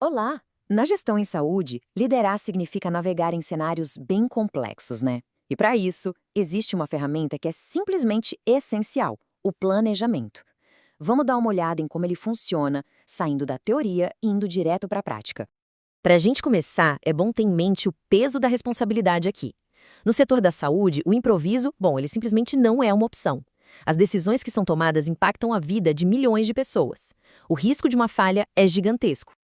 Olá! Na gestão em saúde, liderar significa navegar em cenários bem complexos, né? E para isso, existe uma ferramenta que é simplesmente essencial: o planejamento. Vamos dar uma olhada em como ele funciona, saindo da teoria e indo direto para a prática. Para a gente começar, é bom ter em mente o peso da responsabilidade aqui. No setor da saúde, o improviso, ele simplesmente não é uma opção. As decisões que são tomadas impactam a vida de milhões de pessoas. O risco de uma falha é gigantesco.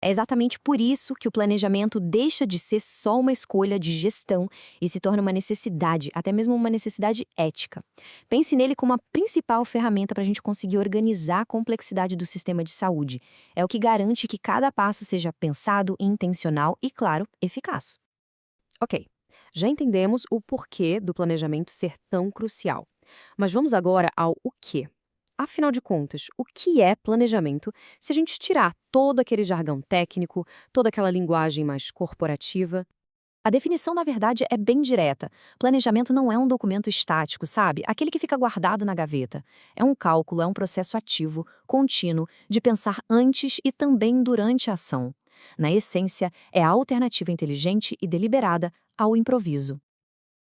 É exatamente por isso que o planejamento deixa de ser só uma escolha de gestão e se torna uma necessidade, até mesmo uma necessidade ética. Pense nele como a principal ferramenta para a gente conseguir organizar a complexidade do sistema de saúde. É o que garante que cada passo seja pensado, intencional e, claro, eficaz. Ok, já entendemos o porquê do planejamento ser tão crucial. Mas vamos agora ao o quê. Afinal de contas, o que é planejamento se a gente tirar todo aquele jargão técnico, toda aquela linguagem mais corporativa? A definição, na verdade, é bem direta. Planejamento não é um documento estático, sabe? Aquele que fica guardado na gaveta. É um cálculo, é um processo ativo, contínuo, de pensar antes e também durante a ação. Na essência, é a alternativa inteligente e deliberada ao improviso.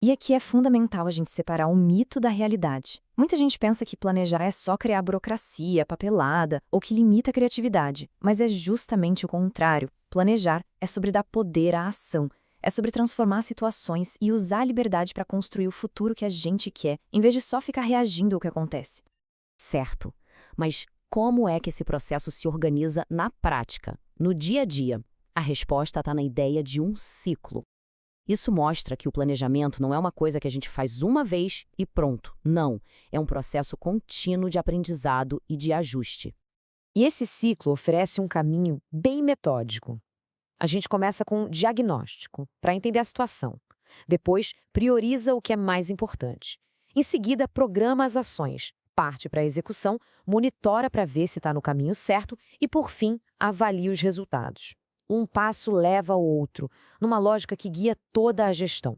E aqui é fundamental a gente separar o mito da realidade. Muita gente pensa que planejar é só criar burocracia, papelada ou que limita a criatividade, mas é justamente o contrário. Planejar é sobre dar poder à ação, é sobre transformar situações e usar a liberdade para construir o futuro que a gente quer, em vez de só ficar reagindo ao que acontece. Certo. Mas como é que esse processo se organiza na prática, no dia a dia? A resposta está na ideia de um ciclo. Isso mostra que o planejamento não é uma coisa que a gente faz uma vez e pronto. Não, é um processo contínuo de aprendizado e de ajuste. E esse ciclo oferece um caminho bem metódico. A gente começa com diagnóstico, para entender a situação. Depois, prioriza o que é mais importante. Em seguida, programa as ações, parte para a execução, monitora para ver se está no caminho certo e, por fim, avalia os resultados. Um passo leva ao outro, numa lógica que guia toda a gestão.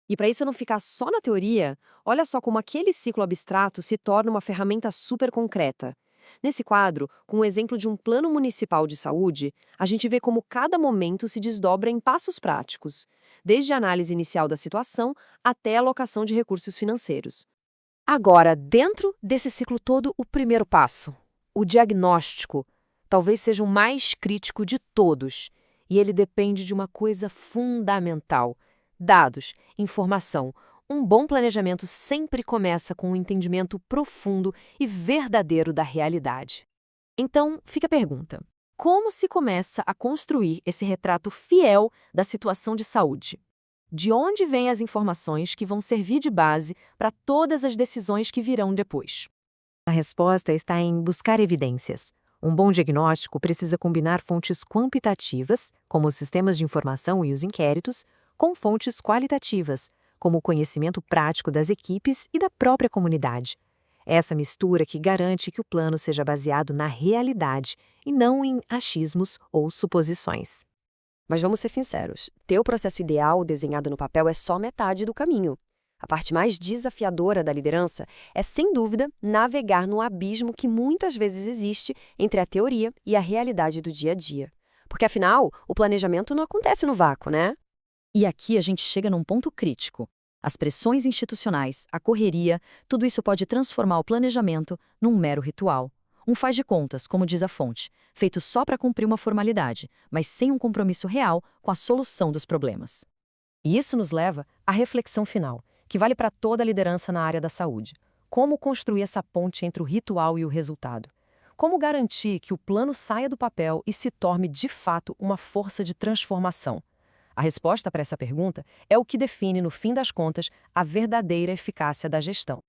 E para isso não ficar só na teoria, olha só como aquele ciclo abstrato se torna uma ferramenta super concreta. Nesse quadro, com o exemplo de um plano municipal de saúde, a gente vê como cada momento se desdobra em passos práticos, desde a análise inicial da situação até a alocação de recursos financeiros. Agora, dentro desse ciclo todo, o primeiro passo, o diagnóstico, talvez seja o mais crítico de todos, e ele depende de uma coisa fundamental: dados, informação. Um bom planejamento sempre começa com um entendimento profundo e verdadeiro da realidade. Então, fica a pergunta: como se começa a construir esse retrato fiel da situação de saúde? De onde vêm as informações que vão servir de base para todas as decisões que virão depois? A resposta está em buscar evidências. Um bom diagnóstico precisa combinar fontes quantitativas, como os sistemas de informação e os inquéritos, com fontes qualitativas, como o conhecimento prático das equipes e da própria comunidade. É essa mistura que garante que o plano seja baseado na realidade e não em achismos ou suposições. Mas vamos ser sinceros, ter o processo ideal desenhado no papel é só metade do caminho. A parte mais desafiadora da liderança é, sem dúvida, navegar no abismo que muitas vezes existe entre a teoria e a realidade do dia a dia. Porque, afinal, o planejamento não acontece no vácuo, né? E aqui a gente chega num ponto crítico. As pressões institucionais, a correria, tudo isso pode transformar o planejamento num mero ritual. Um faz de contas, como diz a fonte, feito só para cumprir uma formalidade, mas sem um compromisso real com a solução dos problemas. E isso nos leva à reflexão final, que vale para toda a liderança na área da saúde. Como construir essa ponte entre o ritual e o resultado? Como garantir que o plano saia do papel e se torne, de fato, uma força de transformação? A resposta para essa pergunta é o que define, no fim das contas, a verdadeira eficácia da gestão.